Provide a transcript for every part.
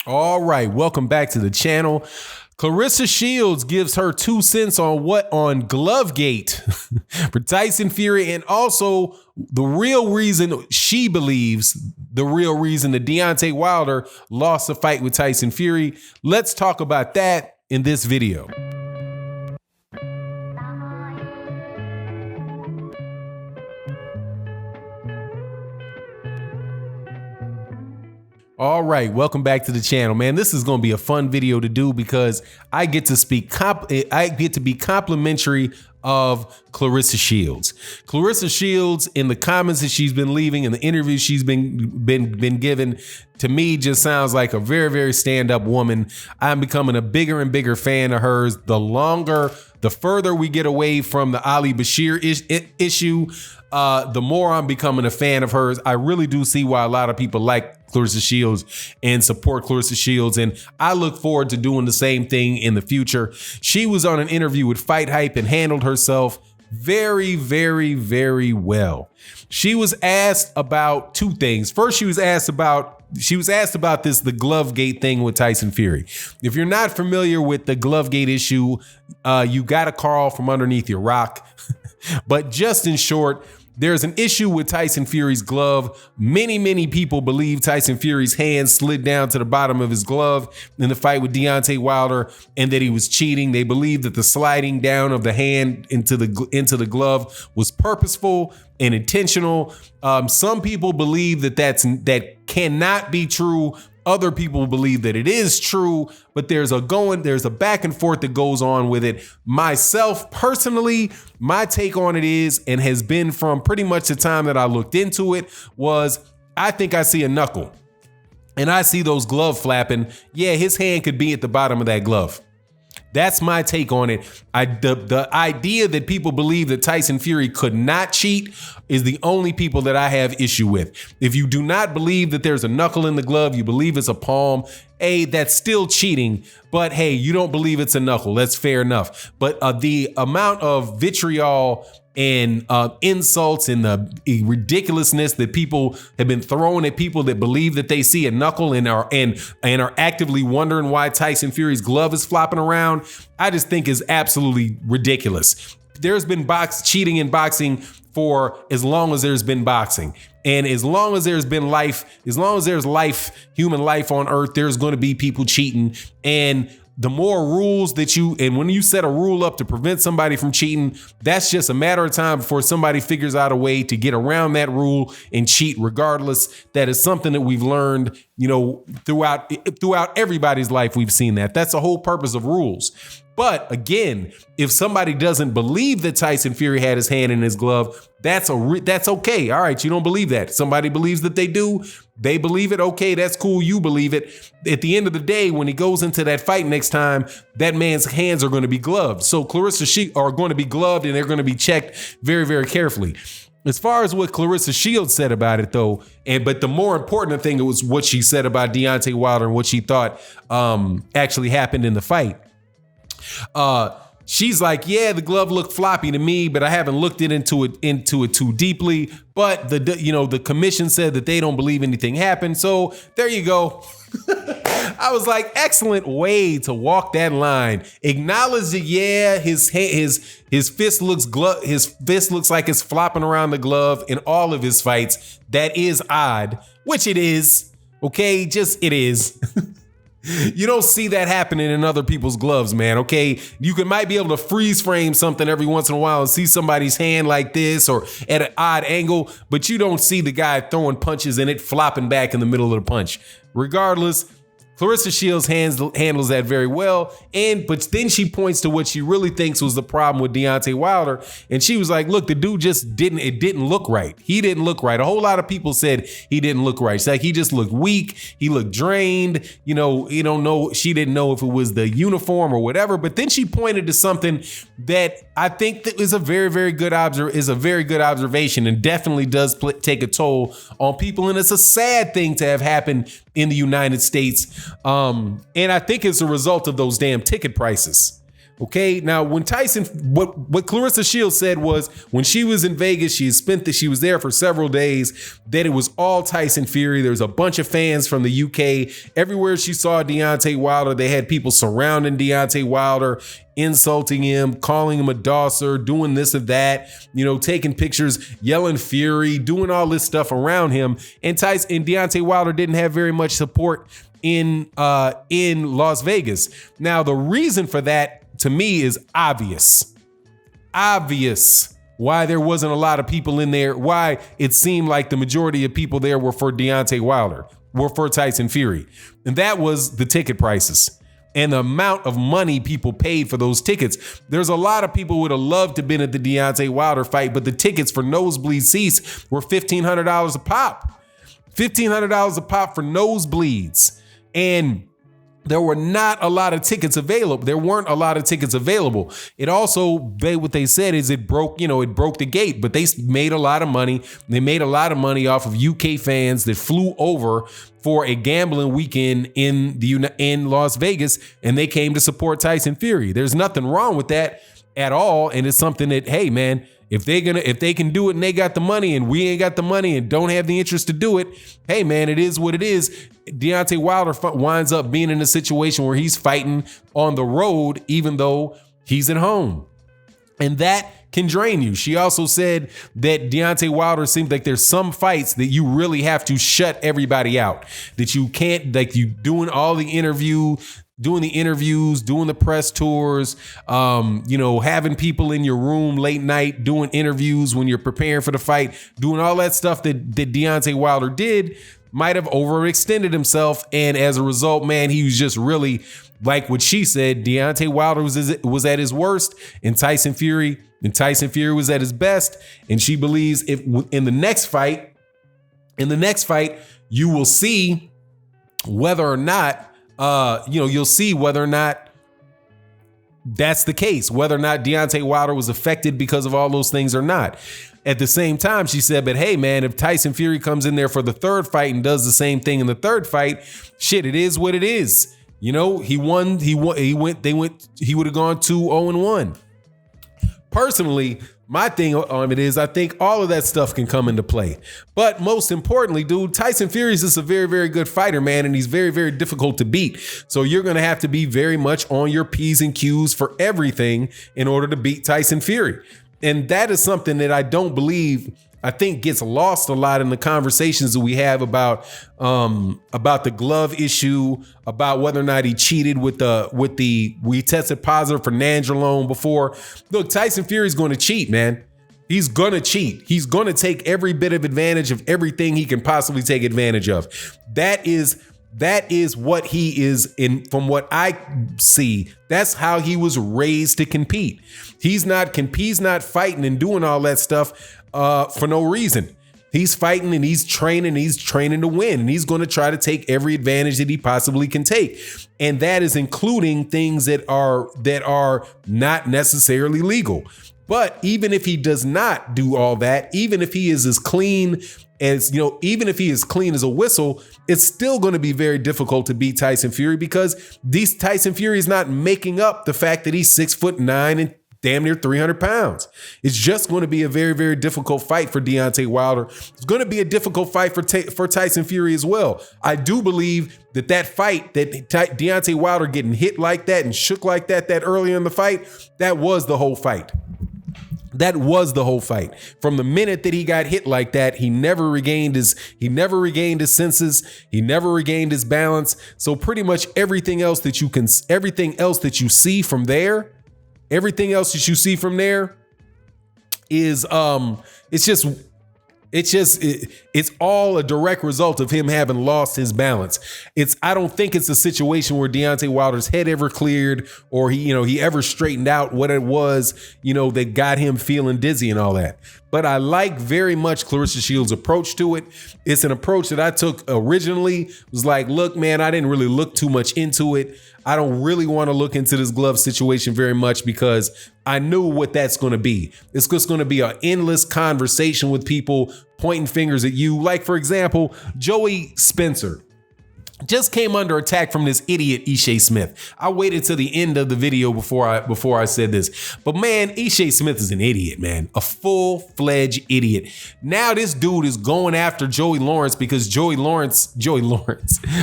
All right, welcome back to the channel. Clarissa Shields gives her 2 cents on Glovegate for Tyson Fury, and also the real reason she believes the real reason that Deontay Wilder lost the fight with Tyson Fury. Let's talk about that in this video. All right, welcome back to the channel, man. This is going to be a fun video to do because I get to be complimentary of Clarissa Shields. Clarissa Shields, in the comments that she's been leaving, in the interviews she's been given, to me just sounds like a very, very stand-up woman. I'm becoming a bigger and bigger fan of hers. The further we get away from the Ali Bashir issue, the more I'm becoming a fan of hers. I really do see why a lot of people like Clarissa Shields and support Clarissa Shields, and I look forward to doing the same thing in the future. She was on an interview with Fight Hype and handled herself very, very, very well. She was asked about 2 things. First, she was asked about the Glovegate thing with Tyson Fury. If you're not familiar with the Glovegate issue, you got a call from underneath your rock. But just in short, there's an issue with Tyson Fury's glove. Many people believe Tyson Fury's hand slid down to the bottom of his glove in the fight with Deontay Wilder and that he was cheating. They believe that the sliding down of the hand into the glove was purposeful and intentional. Some people believe that cannot be true. Other people believe that it is true, but there's a back and forth that goes on with it. Myself, personally, my take on it is, and has been from pretty much the time that I looked into it, was I think I see a knuckle. And I see those gloves flapping. Yeah, his hand could be at the bottom of that glove. That's my take on it. The idea that people believe that Tyson Fury could not cheat is the only people that I have issue with. If you do not believe that there's a knuckle in the glove, you believe it's a palm, that's still cheating. But hey, you don't believe it's a knuckle. That's fair enough. But the amount of vitriol and insults and the ridiculousness that people have been throwing at people that believe that they see a knuckle and are actively wondering why Tyson Fury's glove is flopping around, I just think is absolutely ridiculous. There's been cheating in boxing for as long as there's been boxing. And as long as there's been life, as long as there's human life on earth, there's going to be people cheating. And the more rules and when you set a rule up to prevent somebody from cheating, that's just a matter of time before somebody figures out a way to get around that rule and cheat regardless. That is something that we've learned, throughout everybody's life. We've seen that. That's the whole purpose of rules. But again, if somebody doesn't believe that Tyson Fury had his hand in his glove, that's okay. All right, you don't believe that. Somebody believes that they do. They believe it. Okay, that's cool. You believe it. At the end of the day, when he goes into that fight next time, that man's hands are going to be gloved. So Clarissa are going to be gloved, and they're going to be checked very, very carefully. As far as what Clarissa Shields said about it, though, but the more important thing was what she said about Deontay Wilder and what she thought actually happened in the fight. She's like, yeah, the glove looked floppy to me, but I haven't looked into it too deeply. But the commission said that they don't believe anything happened. So there you go. I was like, excellent way to walk that line. Acknowledge that, yeah, his fist looks like it's flopping around the glove in all of his fights. That is odd, which it is. Okay, just it is. You don't see that happening in other people's gloves, man, okay? You might be able to freeze frame something every once in a while and see somebody's hand like this or at an odd angle, but you don't see the guy throwing punches and it flopping back in the middle of the punch. Regardless, Clarissa Shields handles that very well, but then she points to what she really thinks was the problem with Deontay Wilder, and she was like, look, the dude just didn't look right. He didn't look right. A whole lot of people said he didn't look right. It's like he just looked weak. He looked drained. She didn't know if it was the uniform or whatever, but then she pointed to something that I think that is a very, very good observation and definitely does take a toll on people, and it's a sad thing to have happened in the United States. And I think it's a result of those damn ticket prices. Okay, now when Tyson, what Clarissa Shields said was when she was in Vegas, she was there for several days, that it was all Tyson Fury. There's a bunch of fans from the UK. Everywhere she saw Deontay Wilder, they had people surrounding Deontay Wilder, insulting him, calling him a dosser, doing this or that, taking pictures, yelling Fury, doing all this stuff around him. And Deontay Wilder didn't have very much support in Las Vegas. Now, the reason for that to me is obvious why there wasn't a lot of people in there, why it seemed like the majority of people there were for Deontay Wilder, were for Tyson Fury. And that was the ticket prices and the amount of money people paid for those tickets. There's a lot of people who would have loved to have been at the Deontay Wilder fight, but the tickets for nosebleed seats were $1,500 a pop. $1,500 a pop for nosebleeds. And there were not a lot of tickets available. There weren't a lot of tickets available. It also, what they said is it broke the gate, but they made a lot of money. They made a lot of money off of UK fans that flew over for a gambling weekend in Las Vegas, and they came to support Tyson Fury. There's nothing wrong with that at all. And it's something that, hey man, if they can do it and they got the money and we ain't got the money and don't have the interest to do it, hey man, it is what it is. Deontay Wilder winds up being in a situation where he's fighting on the road, even though he's at home. And that can drain you. She also said that Deontay Wilder seems like there's some fights that you really have to shut everybody out, that you can't, like you doing the interviews, doing the press tours, having people in your room late night, doing interviews when you're preparing for the fight, doing all that stuff that Deontay Wilder did, might have overextended himself. And as a result, man, he was just really, like what she said, Deontay Wilder was at his worst, and Tyson Fury was at his best. And she believes if in the next fight, you will see whether or not, you'll see whether or not that's the case, whether or not Deontay Wilder was affected because of all those things or not. At the same time, she said, but hey, man, if Tyson Fury comes in there for the third fight and does the same thing in the third fight, shit, it is what it is. He won. He would have gone 2-0-1. Personally, my thing on it is I think all of that stuff can come into play. But most importantly, dude, Tyson Fury is just a very, very good fighter, man, and he's very, very difficult to beat. So you're going to have to be very much on your P's and Q's for everything in order to beat Tyson Fury. And that is something that I think gets lost a lot in the conversations that we have about the glove issue, about whether or not he cheated we tested positive for nandrolone before. Look, Tyson Fury's going to cheat, man. He's going to cheat. He's going to take every bit of advantage of everything he can possibly take advantage of. That is what he is from what I see. That's how he was raised to compete. He's not fighting and doing all that stuff for no reason. He's fighting and he's training to win, and he's going to try to take every advantage that he possibly can take. And that is including things that are not necessarily legal. But even if he does not do all that, even if he is as clean as, even if he is clean as a whistle, it's still going to be very difficult to beat Tyson Fury because Tyson Fury is not making up the fact that he's 6'9" and damn near 300 pounds. It's just going to be a very, very difficult fight for Deontay Wilder. It's going to be a difficult fight for Tyson Fury as well. I do believe that fight, that Deontay Wilder getting hit like that and shook like that earlier in the fight, that was the whole fight. That was the whole fight. From the minute that he got hit like that, he never regained his senses. He never regained his balance. So pretty much everything else that you see from there is it's all a direct result of him having lost his balance. I don't think it's a situation where Deontay Wilder's head ever cleared or he ever straightened out what it was, that got him feeling dizzy and all that. But I like very much Clarissa Shields' approach to it. It's an approach that I took originally. It was like, look, man, I didn't really look too much into it. I don't really want to look into this glove situation very much because I knew what that's going to be. It's just going to be an endless conversation with people pointing fingers at you. Like, for example, Joey Spencer. just came under attack from this idiot Ishe Smith. I waited till the end of the video before I said this. But man, Ishe Smith is an idiot, man. A full-fledged idiot. Now this dude is going after Joey Lawrence because Joey Lawrence,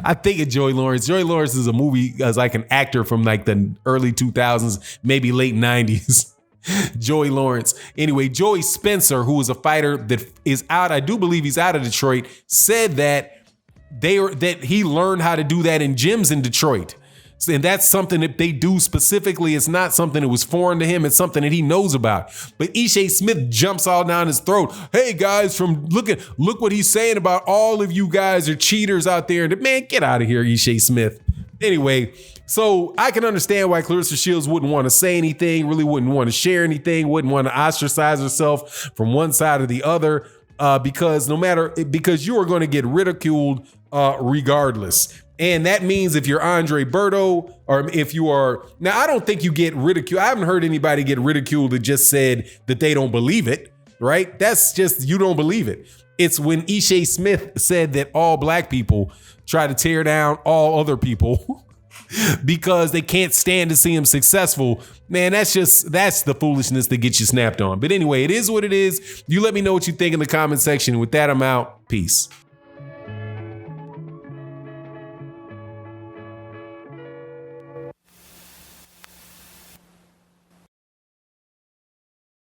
I think of Joey Lawrence. Joey Lawrence is a movie as like an actor from like the early 2000s, maybe late 90s. Joey Lawrence. Anyway, Joey Spencer, who is a fighter that is out, I do believe he's out of Detroit, said that that he learned how to do that in gyms in Detroit. And that's something that they do specifically. It's not something that was foreign to him. It's something that he knows about. But Ishe Smith jumps all down his throat. Hey guys, look what he's saying about all of you guys are cheaters out there. And man, get out of here, Ishe Smith. Anyway, so I can understand why Clarissa Shields wouldn't want to say anything, really wouldn't want to share anything, wouldn't want to ostracize herself from one side or the other, because you are going to get ridiculed regardless. And that means if you're Andre Berto, or if you are, now I don't think you get ridiculed. I haven't heard anybody get ridiculed that just said that they don't believe it, right? That's just, you don't believe it. It's when Ishe Smith said that all black people try to tear down all other people because they can't stand to see him successful. Man, that's the foolishness that gets you snapped on. But anyway, it is what it is. You let me know what you think in the comment section. With that, I'm out. Peace.